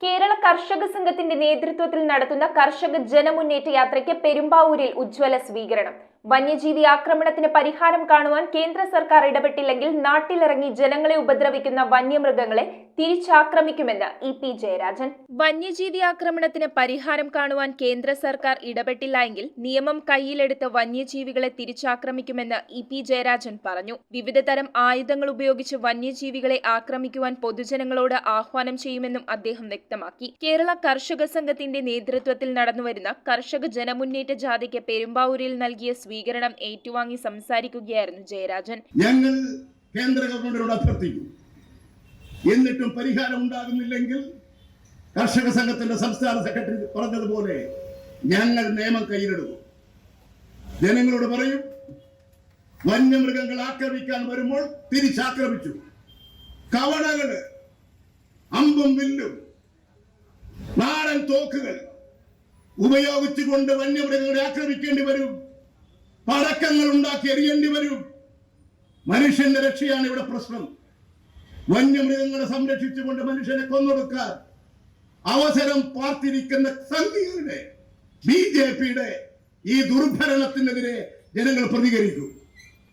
കേരള കർഷക സംഘത്തിന്റെ നേതൃത്വത്തിൽ നടത്തുന്ന കർഷക ജനമുന്നേറ്റ യാത്രയ്ക്ക് പെരുമ്പാവൂരിൽ ഉജ്ജ്വല സ്വീകരണം. വന്യജീവി ആക്രമണത്തിന് പരിഹാരം കാണുവാൻ കേന്ദ്ര സർക്കാർ ഇടപെട്ടില്ലെങ്കിൽ നാട്ടിലിറങ്ങി ജനങ്ങളെ ഉപദ്രവിക്കുന്ന വന്യമൃഗങ്ങളെ തിരിച്ചാക്രമിക്കുമെന്ന് ഇ.പി. ജയരാജൻ. വന്യജീവി ആക്രമണത്തിന് പരിഹാരം കാണുവാൻ കേന്ദ്ര സർക്കാർ ഇടപെട്ടില്ല എങ്കിൽ നിയമം കയ്യിലെടുത്ത് വന്യജീവികളെ തിരിച്ചാക്രമിക്കുമെന്ന് ഇ.പി. ജയരാജൻ പറഞ്ഞു. വിവിധ തരം ആയുധങ്ങൾ ഉപയോഗിച്ച് വന്യജീവികളെ ആക്രമിക്കുവാൻ പൊതുജനങ്ങളോട് ആഹ്വാനം ചെയ്യുമെന്നും അദ്ദേഹം വ്യക്തമാക്കി. കേരള കർഷക സംഘത്തിന്റെ നേതൃത്വത്തിൽ നടന്നുവരുന്ന കർഷക ജനമുന്നേറ്റ ജാഥയ്ക്ക് പെരുമ്പാവൂരിൽ നൽകിയ സ്വീകരണം ഏറ്റുവാങ്ങി സംസാരിക്കുകയായിരുന്നു ജയരാജൻ. ഞങ്ങൾ കേന്ദ്ര ഗവൺമെന്റിനോട് അഭ്യർത്ഥിക്കും, എന്നിട്ടും പരിഹാരം ഉണ്ടാകുന്നില്ലെങ്കിൽ കർഷക സംഘത്തിന്റെ സംസ്ഥാന സെക്രട്ടറി പറഞ്ഞതുപോലെ ഞങ്ങൾ നിയമം കയ്യിലെടുക്കും. ജനങ്ങളോട് പറയും, വന്യമൃഗങ്ങൾ ആക്രമിക്കാൻ വരുമ്പോൾ തിരിച്ചാക്രമിച്ചു. കവണകള്, അമ്പും വില്ലും, നാടൻ തോക്കുകൾ ഉപയോഗിച്ചുകൊണ്ട് വന്യമൃഗങ്ങളെ ആക്രമിക്കേണ്ടി വരും. പടക്കങ്ങൾ ഉണ്ടാക്കി എറിയേണ്ടി വരും. മനുഷ്യന്റെ രക്ഷയാണ് ഇവിടെ പ്രശ്നം. വന്യമൃഗങ്ങളെ സംരക്ഷിച്ചുകൊണ്ട് മനുഷ്യനെ കൊന്നൊടുക്കാൻ അവസരം പാർത്തിരിക്കുന്ന സംഘികളുടെ ബി.ജെ.പിയുടെ ഈ ദുർഭരണത്തിനെതിരെ ജനങ്ങൾ പ്രതികരിക്കും.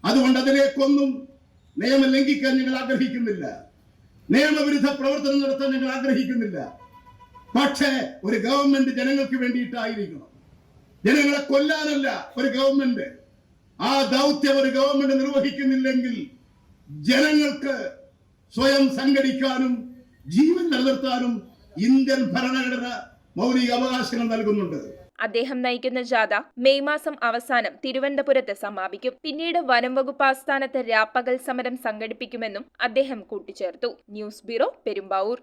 അതുകൊണ്ട് അതിലേക്കൊന്നും നിയമം ലംഘിക്കാൻ ഞങ്ങൾ ആഗ്രഹിക്കുന്നില്ല. നിയമവിരുദ്ധ പ്രവർത്തനം നടത്താൻ ഞങ്ങൾ ആഗ്രഹിക്കുന്നില്ല. പക്ഷേ ഒരു ഗവൺമെന്റ് ജനങ്ങൾക്ക് വേണ്ടിയിട്ടായിരിക്കണം. ജനങ്ങളെ കൊല്ലാനല്ല ഒരു ഗവൺമെന്റ്. ആ ദൗത്യം ഒരു ഗവൺമെന്റ് നിർവഹിക്കുന്നില്ലെങ്കിൽ ജനങ്ങൾക്ക് സ്വയം സംഘടിക്കാനും ജീവൻ നിലനിർത്താനും ഇന്ത്യൻ ഭരണഘടന മൗലിക അവകാശങ്ങൾ നൽകുന്നുണ്ട്. അദ്ദേഹം നയിക്കുന്ന ജാഥ മെയ് മാസം അവസാനം തിരുവനന്തപുരത്ത് സമാപിക്കും. പിന്നീട് വനം വകുപ്പ് ആസ്ഥാനത്ത് രാപ്പകൽ സമരം സംഘടിപ്പിക്കുമെന്നും അദ്ദേഹം കൂട്ടിച്ചേർത്തു. News bureau, Perumbavoor.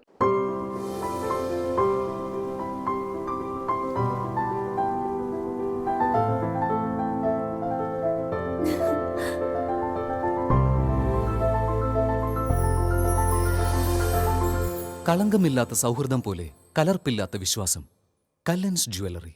കളങ്കമില്ലാത്ത സൗഹൃദം പോലെ കലർപ്പില്ലാത്ത വിശ്വാസം. കല്ലൻസ് ജ്വല്ലറി.